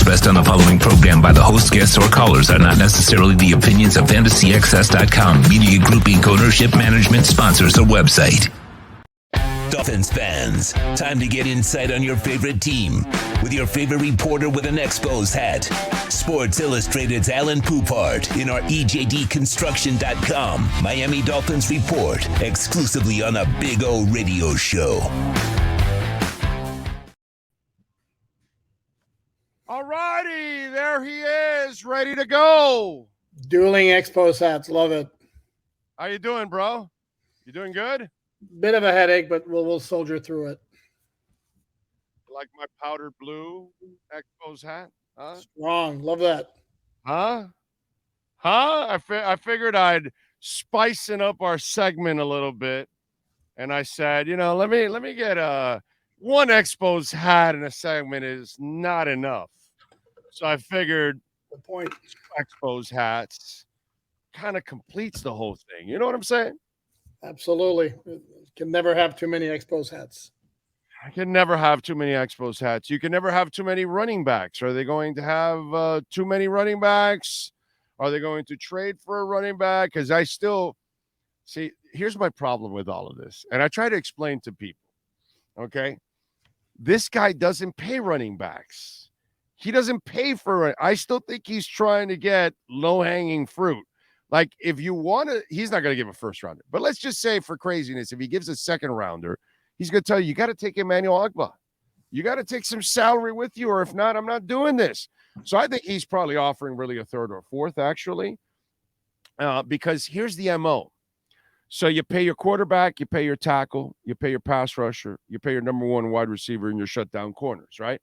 expressed on the following program by the host, guests, or callers are not necessarily the opinions of FantasyXS.com, Media Group Inc. ownership, management, sponsors, or website. Dolphins fans, time to get insight on your favorite team with your favorite reporter with an Expos hat. Sports Illustrated's Alain Poupart in our EJDconstruction.com Miami Dolphins report, exclusively on a Big O radio show. All righty, there he is, ready to go. Dueling Expos hats, love it. How you doing, bro? You doing good? Bit of a headache, but we'll soldier through it. Like my powder blue Expos hat? Huh? Strong, love that. Huh? I figured I'd spicing up our segment a little bit, and I said, let me get one Expos hat in a segment is not enough. So I figured the point Expos hats kind of completes the whole thing. You know what I'm saying? Absolutely. Can never have too many Expos hats. I can never have too many Expos hats. You can never have too many running backs. Are they going to have too many running backs? Are they going to trade for a running back? Because I still see, here's my problem with all of this. And I try to explain to people, okay? This guy doesn't pay running backs. He doesn't pay for it. I still think he's trying to get low-hanging fruit. Like, if you want to, he's not going to give a first rounder. But let's just say, for craziness, if he gives a second rounder, he's going to tell you, you got to take Emmanuel Ogbah. You got to take some salary with you, or if not, I'm not doing this. So I think he's probably offering really a third or fourth, actually, because here's the MO. So you pay your quarterback, you pay your tackle, you pay your pass rusher, you pay your number one wide receiver, and your shutdown corners, right?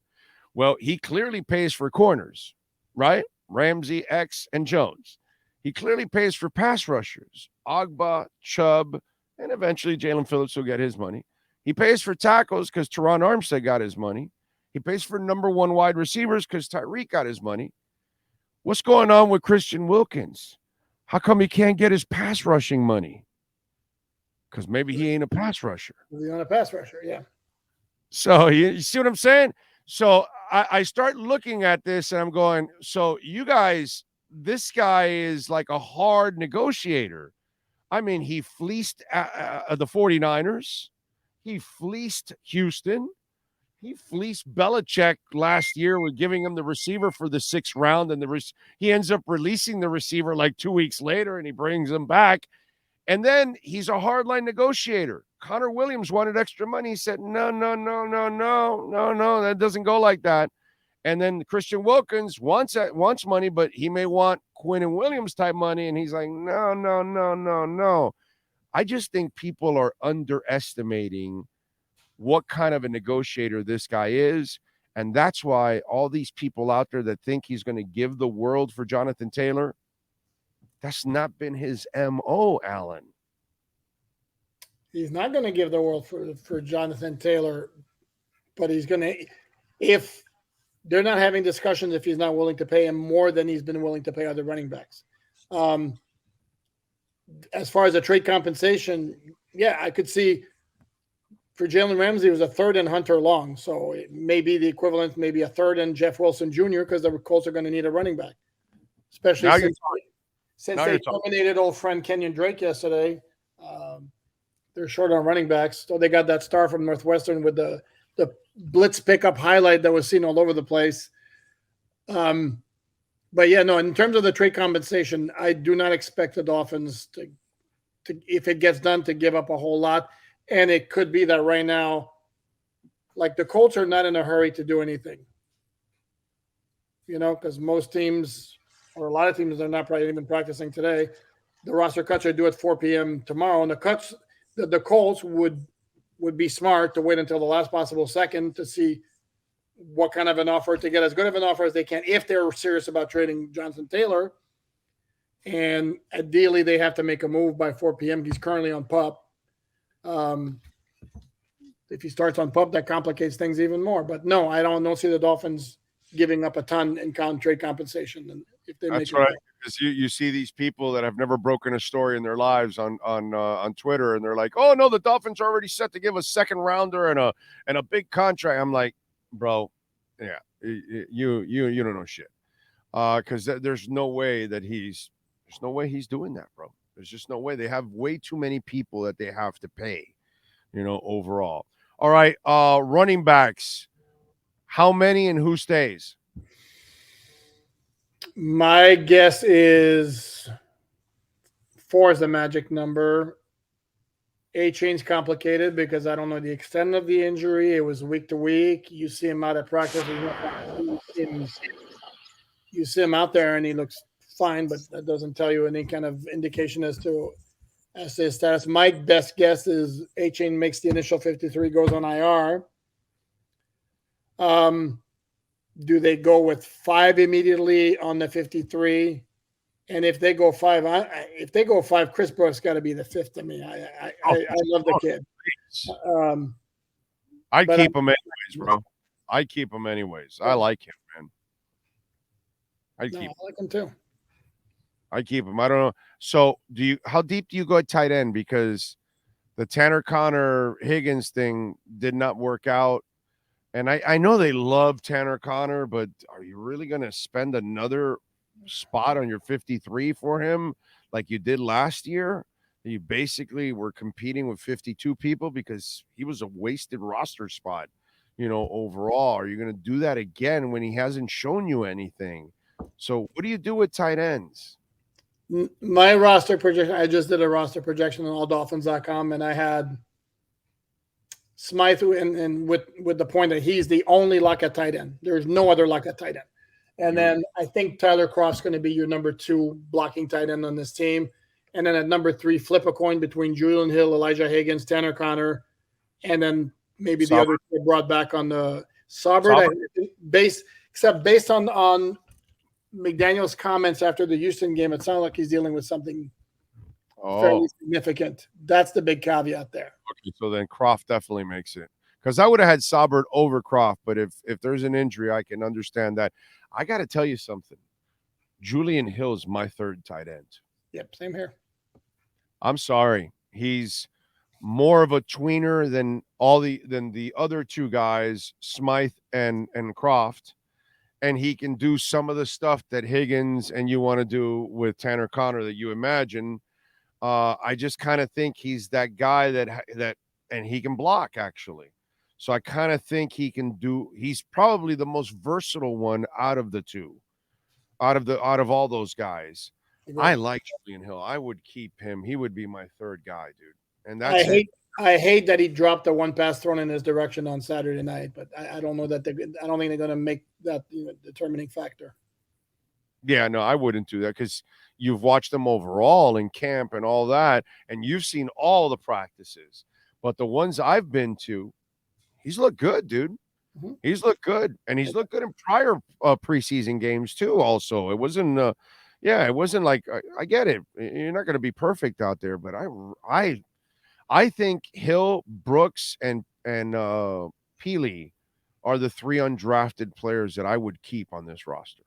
Well, he clearly pays for corners, right? Ramsey, X, and Jones. He clearly pays for pass rushers, Ogbah, Chubb, and eventually Jalen Phillips will get his money. He pays for tackles because Teron Armstead got his money. He pays for number one wide receivers because Tyreek got his money. What's going on with Christian Wilkins? How come he can't get his pass rushing money? Because maybe he ain't a pass rusher. He's not a pass rusher, yeah. So you see what I'm saying? So I start looking at this and I'm going, so you guys, this guy is like a hard negotiator. I mean, he fleeced the 49ers. He fleeced Houston. He fleeced Belichick last year with giving him the receiver for the 6th round. And he ends up releasing the receiver like 2 weeks later and he brings him back. And then he's a hardline negotiator. Connor Williams wanted extra money. He said, no, that doesn't go like that. And then Christian Wilkins wants money, but he may want Quinn and Williams type money. And he's like, no. I just think people are underestimating what kind of a negotiator this guy is. And that's why all these people out there that think he's going to give the world for Jonathan Taylor, that's not been his MO, Alan. He's not going to give the world for Jonathan Taylor, but he's going to, if they're not having discussions, if he's not willing to pay him more than he's been willing to pay other running backs. As far as the trade compensation, yeah, I could see for Jalen Ramsey, it was a third and Hunter Long. So it may be the equivalent, maybe a third and Jeff Wilson Jr., because the Colts are going to need a running back, especially since they terminated old friend Kenyon Drake yesterday. They're short on running backs. So they got that star from Northwestern with the blitz pickup highlight that was seen all over the place. But yeah, no, in terms of the trade compensation, I do not expect the Dolphins to if it gets done, to give up a whole lot. And it could be that right now, like the Colts are not in a hurry to do anything, because most teams or a lot of teams are not probably even practicing today. The roster cuts are due at 4 p.m. tomorrow. And the Colts would be smart to wait until the last possible second to see what kind of an offer to get as good of an offer as they can if they're serious about trading Jonathan Taylor. And ideally, they have to make a move by 4 p.m. He's currently on PUP. If he starts on PUP, that complicates things even more. But no, I don't see the Dolphins giving up a ton in trade compensation. And if they That's right. Because you see these people that have never broken a story in their lives on Twitter, and they're like, "Oh no, the Dolphins are already set to give a second rounder and a big contract." I'm like, bro, Yeah, you don't know shit. Because there's no way he's doing that, bro. There's just no way. They have way too many people that they have to pay, overall. All right, running backs. How many and who stays? My guess is 4 is the magic number. A-Chain's complicated because I don't know the extent of the injury. It was week to week. You see him out at practice. You see him out there and he looks fine, but that doesn't tell you any kind of indication as to his status. My best guess is A-Chain makes the initial 53, goes on IR. Do they go with 5 immediately on the 53? And if they go 5, Chris Brooks got to be the 5th to me. I love the kid. I keep him anyways, bro. I keep him anyways. I like him, man. I like him too. I keep him. I don't know. So how deep do you go at tight end? Because the Tanner Connor Higgins thing did not work out. And I know they love Tanner Connor, but are you really going to spend another spot on your 53 for him like you did last year? You basically were competing with 52 people because he was a wasted roster spot, overall. Are you going to do that again when he hasn't shown you anything? So what do you do with tight ends? My roster projection, I just did a roster projection on alldolphins.com, and I had Smythe and with the point that he's the only lock at tight end. There's no other lock at tight end. And then I think Tyler Croft's going to be your number 2 blocking tight end on this team. And then at number 3, flip a coin between Julian Hill, Elijah Higgins, Tanner Connor, and then maybe the other two brought back on the Saubert. Based on McDaniel's comments after the Houston game, it sounded like he's dealing with something fairly significant. That's the big caveat there. Okay, so then Croft definitely makes it. Because I would have had Saubert over Croft, but if there's an injury, I can understand that. I got to tell you something. Julian Hill is my 3rd tight end. Yep, same here. I'm sorry. He's more of a tweener than the other 2 guys, Smythe and Croft. And he can do some of the stuff that Higgins and you want to do with Tanner Connor that you imagine. I just kind of think he's that guy that and he can block actually. So I kind of think he's probably the most versatile one out of the 2, out of all those guys. Yeah. I like Julian Hill. I would keep him. He would be my 3rd guy, dude. And that's I hate that he dropped the one pass thrown in his direction on Saturday night, but I don't know that I don't think they're going to make that determining factor. Yeah, no, I wouldn't do that because you've watched them overall in camp and all that, and you've seen all the practices. But the ones I've been to, he's looked good, dude. Mm-hmm. He's looked good, and he's looked good in prior preseason games too. Also, it wasn't, it wasn't like I get it. You're not going to be perfect out there, but I think Hill, Brooks, and Peely are the 3 undrafted players that I would keep on this roster.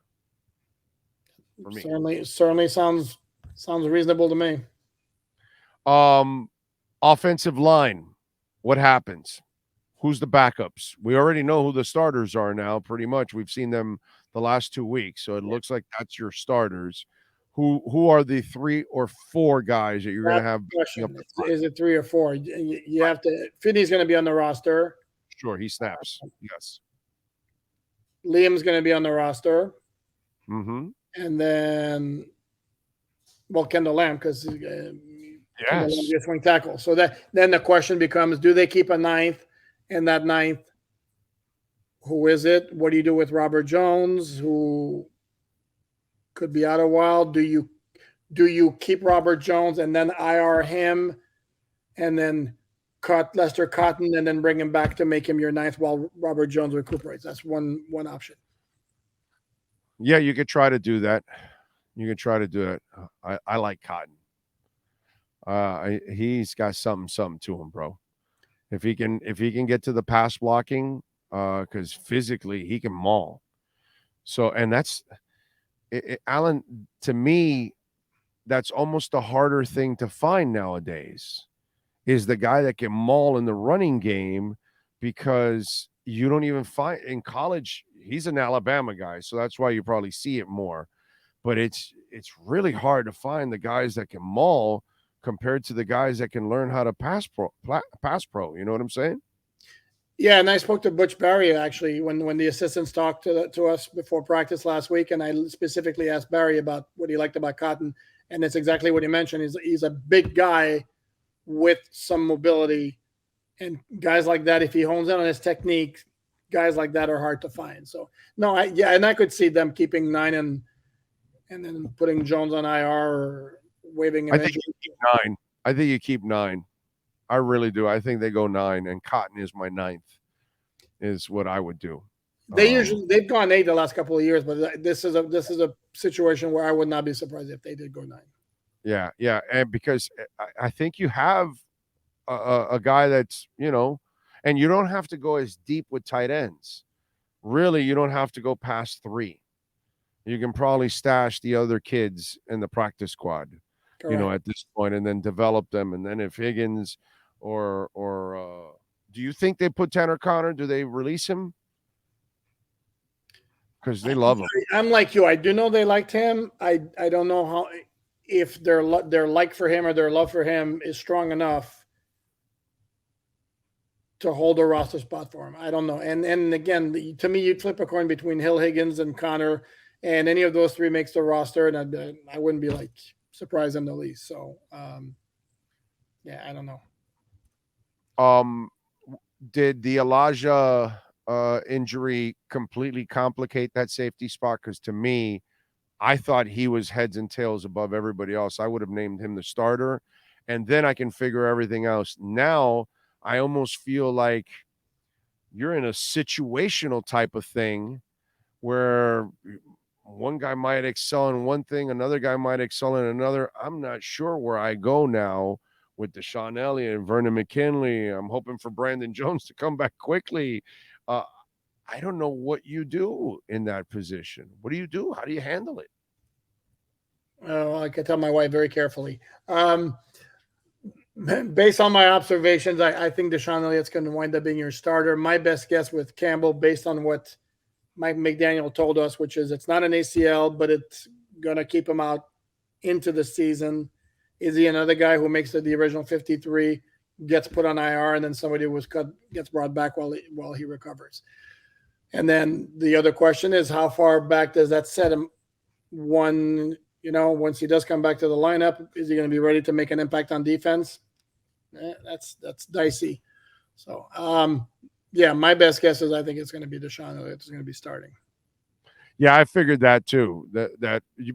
For me. Certainly sounds reasonable to me. Offensive line, what happens? Who's the backups? We already know who the starters are now, pretty much. We've seen them the last 2 weeks, so it looks like that's your starters. Who are the 3 or 4 guys that you're going to have? Is it 3 or 4? You have to. Finney's going to be on the roster. Sure, he snaps. Yes. Liam's going to be on the roster. Mm-hmm. And then, Kendall Lamb, because yes, a swing tackle. So then the question becomes: do they keep a 9th? And that 9th, who is it? What do you do with Robert Jones, who could be out a while? Do you keep Robert Jones and then IR him, and then cut Lester Cotton and then bring him back to make him your 9th while Robert Jones recuperates? That's one option. Yeah, you could try to do that. I like Cotton. He's got something to him, bro. If he can get to the pass blocking, because physically he can maul. So, and that's Alan, to me, that's almost a harder thing to find nowadays, is the guy that can maul in the running game, because you don't even find in college. He's an Alabama guy, so that's why you probably see it more. But it's really hard to find the guys that can maul compared to the guys that can learn how to pass pro. You know what I'm saying? Yeah, and I spoke to Butch Barry actually when the assistants talked to us before practice last week, and I specifically asked Barry about what he liked about Cotton, and it's exactly what he mentioned. He's a big guy with some mobility, and guys like that, if he hones in on his technique, guys like that are hard to find. So no, and I could see them keeping 9 and then putting Jones on IR or waiving him. I think you keep 9. I think you keep 9. I really do. I think they go 9, and Cotton is my 9th. Is what I would do. They've gone 8 the last couple of years, but this is a situation where I would not be surprised if they did go 9. Yeah, and because I think you have a guy that's, and you don't have to go as deep with tight ends. Really, you don't have to go past 3. You can probably stash the other kids in the practice squad, Correct. At this point, and then develop them. And then if Higgins or do you think they put Tanner Connor? Do they release him? Because they love him. I'm like you. I do know they liked him. I don't know how if their like for him or their love for him is strong enough to hold a roster spot for him. I don't know. And again, to me, you'd flip a coin between Hill, Higgins, and Connor, and any of those 3 makes the roster, and I wouldn't be like surprised in the least. So, yeah, I don't know. Did the Elijah injury completely complicate that safety spot? Because to me, I thought he was heads and tails above everybody else. I would have named him the starter, and then I can figure everything else. Now, I almost feel like you're in a situational type of thing where one guy might excel in one thing, another guy might excel in another. I'm not sure where I go now with Deshaun Elliott and Vernon McKinley. I'm hoping for Brandon Jones to come back quickly. I don't know what you do in that position. What do you do? How do you handle it? I can tell my wife very carefully. Based on my observations, I think Deshaun Elliott's going to wind up being your starter. My best guess with Campbell, based on what Mike McDaniel told us, which is it's not an ACL, but it's going to keep him out into the season. Is he another guy who makes the original 53, gets put on IR, and then somebody who was cut gets brought back while he recovers? And then the other question is, how far back does that set him? Once he does come back to the lineup, is he going to be ready to make an impact on defense? That's dicey. So, yeah, my best guess is I think it's going to be Deshaun Elliott is going to be starting. Yeah, I figured that too.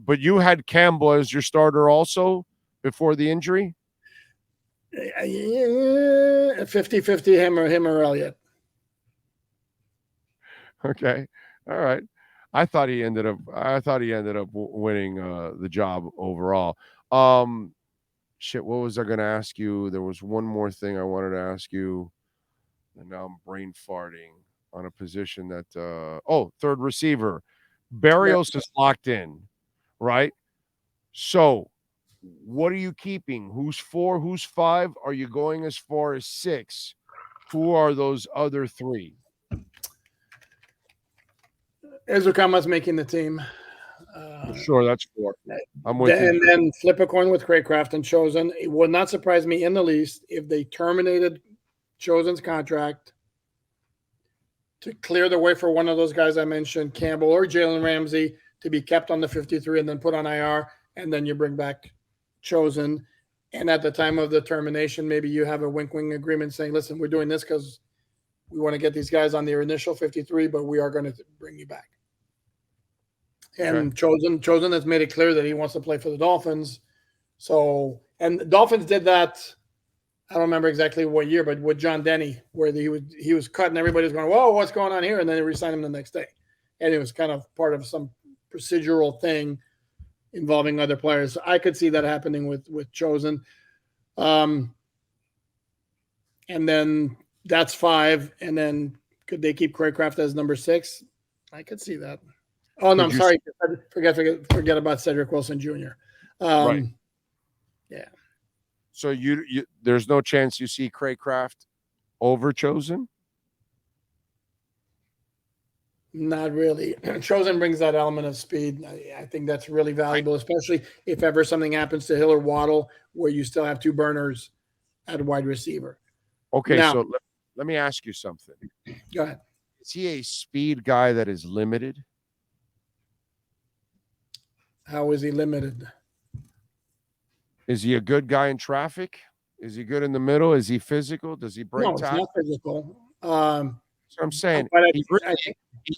But you had Campbell as your starter also before the injury? 50-50 him or Elliott. Okay. All right. I thought he ended up winning the job overall. Shit, what was I going to ask you? There was one more thing I wanted to ask you, and now I'm brain farting on a position that third receiver. Barrios is locked in, right? So what are you keeping? Who's 4? Who's 5? Are you going as far as 6? Who are those other 3? Ezukama's making the team. Sure, that's 4. I'm with you. And then flip a coin with Craycraft and Chosen. It would not surprise me in the least if they terminated Chosen's contract to clear the way for one of those guys I mentioned, Campbell or Jalen Ramsey, to be kept on the 53 and then put on IR, and then you bring back Chosen. And at the time of the termination, maybe you have a wink-wink agreement saying, listen, we're doing this because we want to get these guys on their initial 53, but we are going to bring you back. And okay. Chosen has made it clear that he wants to play for the Dolphins. So, and the Dolphins did that, I don't remember exactly what year, but with John Denny, where he was cut and everybody was going, whoa, what's going on here? And then they re-signed him the next day. And it was kind of part of some procedural thing involving other players. So I could see that happening with Chosen. And then that's 5. And then could they keep Craycraft as number 6? I could see that. Oh, no, I'm sorry. Forget about Cedric Wilson Jr. Right. Yeah. So you there's no chance you see Craycraft over Chosen? Not really. Chosen brings that element of speed. I think that's really valuable, especially if ever something happens to Hill or Waddle, where you still have two burners at wide receiver. Okay, Now, so let me ask you something. go ahead. Is he a speed guy that is limited? How is he limited? Is he a good guy in traffic? Is he good in the middle? Is he physical? Does he break No, it's tackles? not physical. So I'm saying But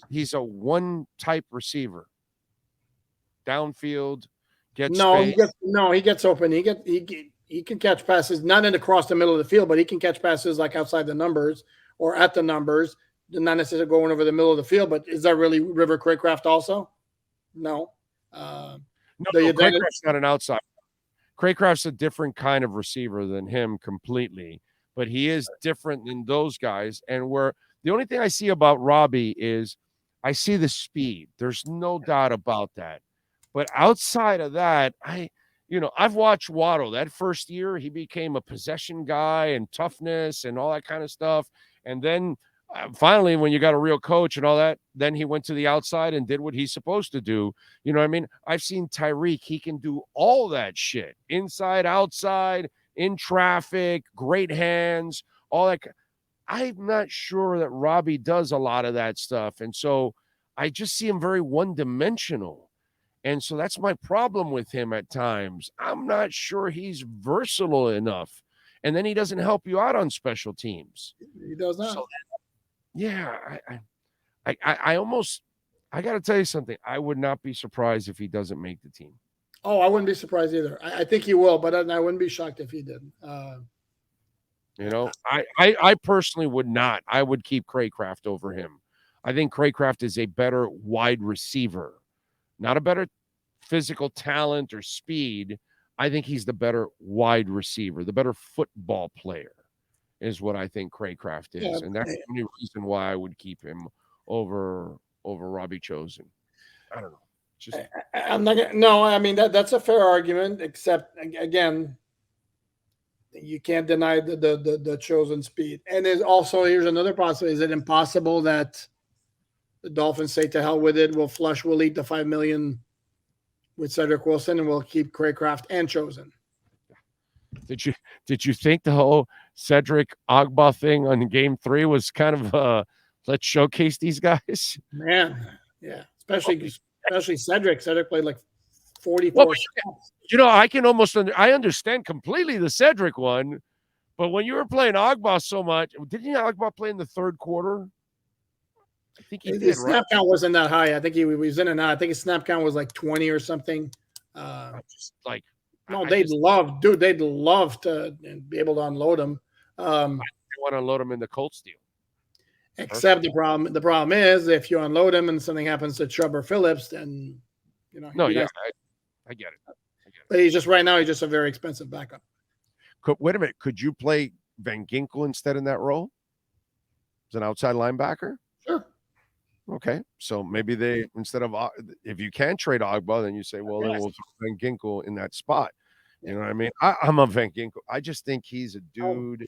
he's a one type receiver. Downfield, no, space. he gets open. He can catch passes, not in across the middle of the field, but he can catch passes like outside the numbers or at the numbers, not necessarily going over the middle of the field. But is that really River Craycraft also? No. No, Craycraft's not an outside. Craycraft's a different kind of receiver than him completely, but he is different than those guys. And where the only thing I see about Robbie is I see the speed. There's no doubt about that. But outside of that, I've watched Waddle. That first year, he became a possession guy and toughness and all that kind of stuff. And then finally, when you got a real coach and all that, then he went to the outside and did what he's supposed to do. You know what I mean? I've seen Tyreek. He can do all that shit. Inside, outside, in traffic, great hands, all that. I'm not sure that Robbie does a lot of that stuff. And so I just see him very one-dimensional. And so that's my problem with him at times. I'm not sure he's versatile enough. And then he doesn't help you out on special teams. He does not. So I got to tell you something. I would not be surprised if he doesn't make the team. Oh, I wouldn't be surprised either. I think he will, but I wouldn't be shocked if he did. I personally would not. I would keep Craycraft over him. I think Craycraft is a better wide receiver, not a better physical talent or speed. I think he's the better wide receiver, the better football player is what I think Craycraft is. Yeah, and that's the only reason why I would keep him over Robbie Chosen. I don't know. I'm not gonna, no, I mean that's a fair argument, except again, you can't deny the Chosen speed. And there's also, here's another possibility. Is it impossible that the Dolphins say to hell with it, we'll eat the $5 million with Cedric Wilson and we'll keep Craycraft and Chosen? Did you think the whole Cedric Ogba thing on game 3 was kind of let's showcase these guys? Man, yeah. Especially Cedric. Cedric played like 44 snaps. I understand completely the Cedric one, but when you were playing Ogba so much, didn't Ogba play in the third quarter? I think he did. His snap count wasn't that high. I think he was in and out. I think his snap count was like 20 or something. They'd love to be able to unload him. They want to unload him in the Colts deal. Except the problem is if you unload him and something happens to Chubb or Phillips, then I get it. But he's just a very expensive backup. Wait a minute. Could you play Van Ginkel instead in that role as an outside linebacker? Sure. Okay, so maybe they, instead of, if you can trade Ogba, then you say, well, then we'll throw Van Ginkel in that spot. You know what I mean? I'm a Van Ginkel. I just think he's a dude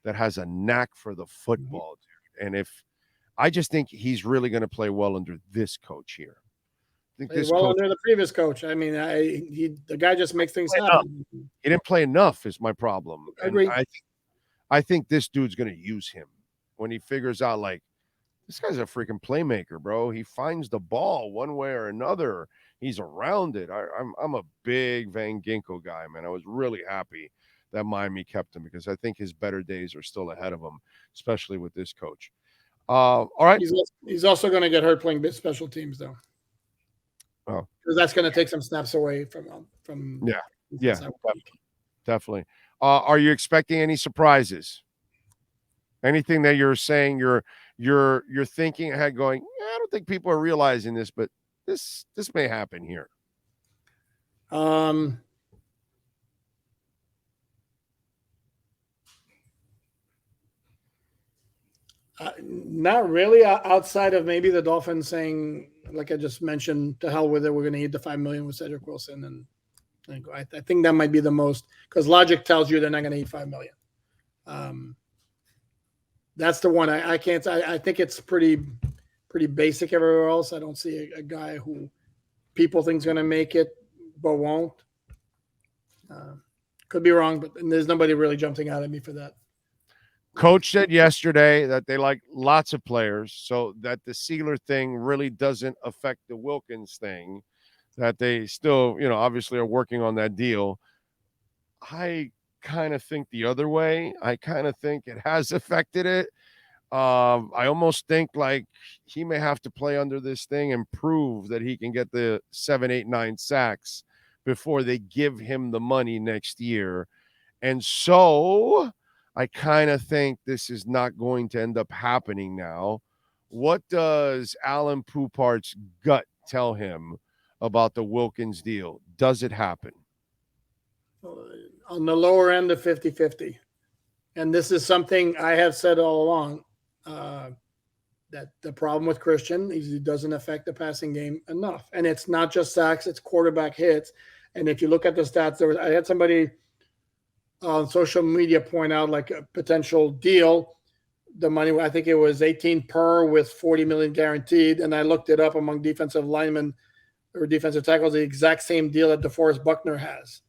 that has a knack for the football, dude. And I just think he's really going to play well under this coach here. I think under the previous coach. I mean, the guy just makes things happen. He didn't play enough is my problem. I agree. I think this dude's going to use him when he figures out, like, this guy's a freaking playmaker, bro. He finds the ball one way or another. He's around it. I'm a big Van Ginkel guy, man. I was really happy that Miami kept him because I think his better days are still ahead of him, especially with this coach. All right. He's also going to get hurt playing special teams, though. Oh, because that's going to take some snaps away from. Definitely. Are you expecting any surprises? Anything that you're saying you're thinking ahead, going, I don't think people are realizing this, but this may happen here. Not really, outside of maybe the Dolphins saying, like I just mentioned, to hell with it, we're going to eat the $5 million with Cedric Wilson, and I think that might be the most, because logic tells you they're not going to eat $5 million. That's the one I can't. I think it's pretty pretty basic everywhere else. I don't see a guy who people think is going to make it but won't. Could be wrong, but there's nobody really jumping out at me for that. Coach said yesterday that they like lots of players, so that the Sealer thing really doesn't affect the Wilkins thing, that they still, obviously are working on that deal. I kind of think the other way. I kind of think it has affected it. I almost think like he may have to play under this thing and prove that he can get the 7, 8, 9 sacks before they give him the money next year. And so I kind of think this is not going to end up happening now. What does Alain Poupart's gut tell him about the Wilkins deal? Does it happen? On the lower end of 50-50. And this is something I have said all along, that the problem with Christian is he doesn't affect the passing game enough. And it's not just sacks, it's quarterback hits. And if you look at the stats, I had somebody on social media point out like a potential deal. The money, I think it was 18 per with 40 million guaranteed. And I looked it up among defensive linemen or defensive tackles, the exact same deal that DeForest Buckner has.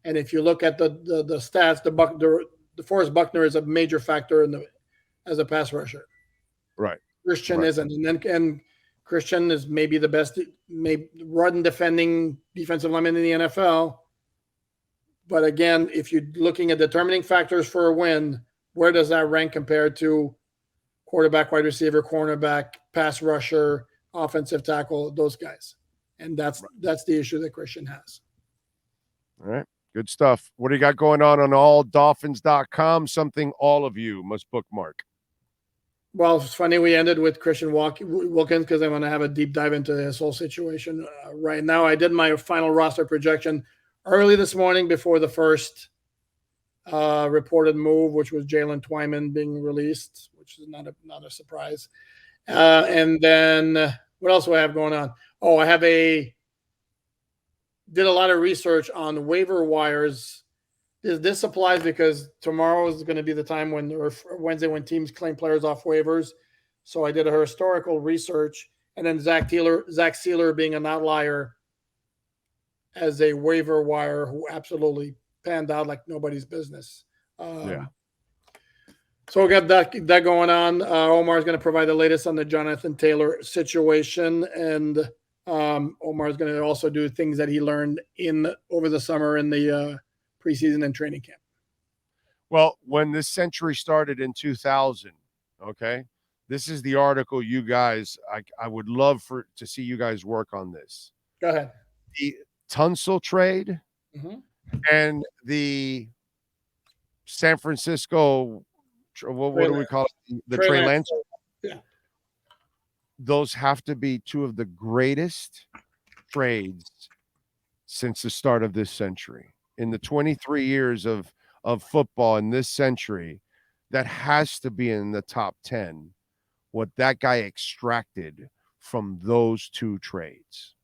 And if you look at the stats, DeForest Buckner is a major factor as a pass rusher. Right. Christian right. isn't. And Christian is maybe the best run defending defensive lineman in the NFL. But again, if you're looking at determining factors for a win, where does that rank compared to quarterback, wide receiver, cornerback, pass rusher, offensive tackle, those guys? And that's the issue that Christian has. All right. Good stuff. What do you got going on alldolphins.com? Something all of you must bookmark. Well, it's funny we ended with Christian Wilkins because I want to have a deep dive into this whole situation right now. I did my final roster projection early this morning before the first reported move, which was Jalen Twyman being released, which is not a surprise. And then what else do I have going on? Oh, I did a lot of research on waiver wires. This applies because tomorrow is going to be the time or Wednesday when teams claim players off waivers. So I did a historical research, and then Zach Sealer being an outlier as a waiver wire who absolutely panned out like nobody's business. Yeah. So we got that going on. Omar is going to provide the latest on the Jonathan Taylor situation, and Omar is going to also do things that he learned over the summer in the preseason and training camp. Well, when this century started in 2000, okay, this is the article you guys, I would love to see you guys work on this. Go ahead. The Tunsil trade and the San Francisco, what do we call it? The Trey Lance. Yeah. Those have to be two of the greatest trades since the start of this century. In the 23 years of football in this century, that has to be in the top 10, what that guy extracted from those two trades.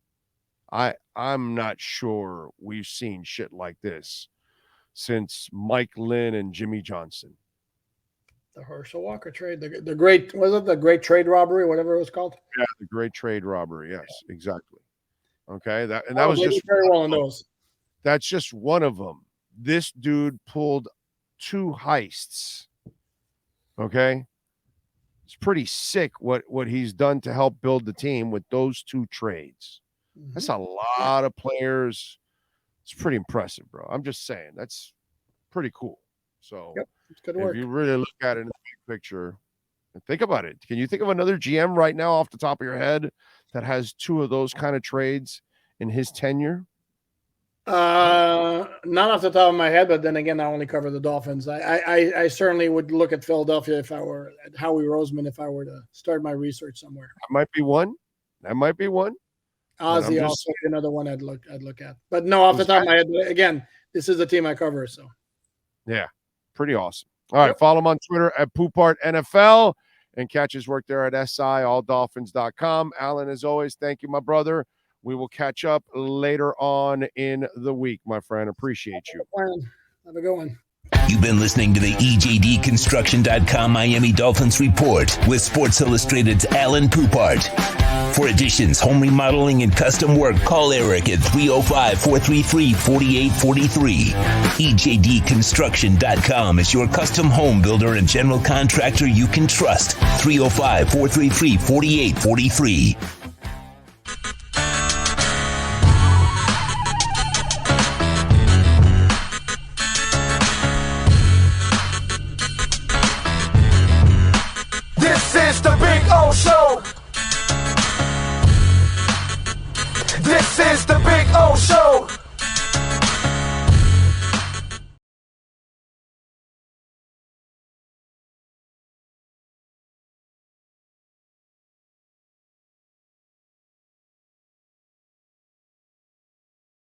I'm not sure we've seen shit like this since Mike Lynn and Jimmy Johnson. The Herschel Walker trade, the great, was it the great trade robbery, whatever it was called? Yeah, the great trade robbery. Yes, exactly. Okay, that was just very well in those. That's just one of them. This dude pulled 2 heists. Okay, it's pretty sick what he's done to help build the team with those 2 trades. That's a lot of players. It's pretty impressive, bro. I'm just saying that's pretty cool. So it's good work. If you really look at it in the big picture, think about it. Can you think of another GM right now off the top of your head that has 2 of those kind of trades in his tenure? Not off the top of my head, but then again, I only cover the Dolphins. I certainly would look at Philadelphia if I were at Howie Roseman, if I were to start my research somewhere. That might be one. Ozzy also another one I'd look at. But no, off the top of my head, again, this is the team I cover. So yeah, pretty awesome. All right, follow him on Twitter at Poupart NFL and catch his work there at alldolphins.com. Alan, as always, thank you, my brother. We will catch up later on in the week, my friend. Appreciate you. Have a good one. You've been listening to the EJDConstruction.com Miami Dolphins Report with Sports Illustrated's Alain Poupart. For additions, home remodeling, and custom work, call Eric at 305-433-4843. EJDConstruction.com is your custom home builder and general contractor you can trust. 305-433-4843.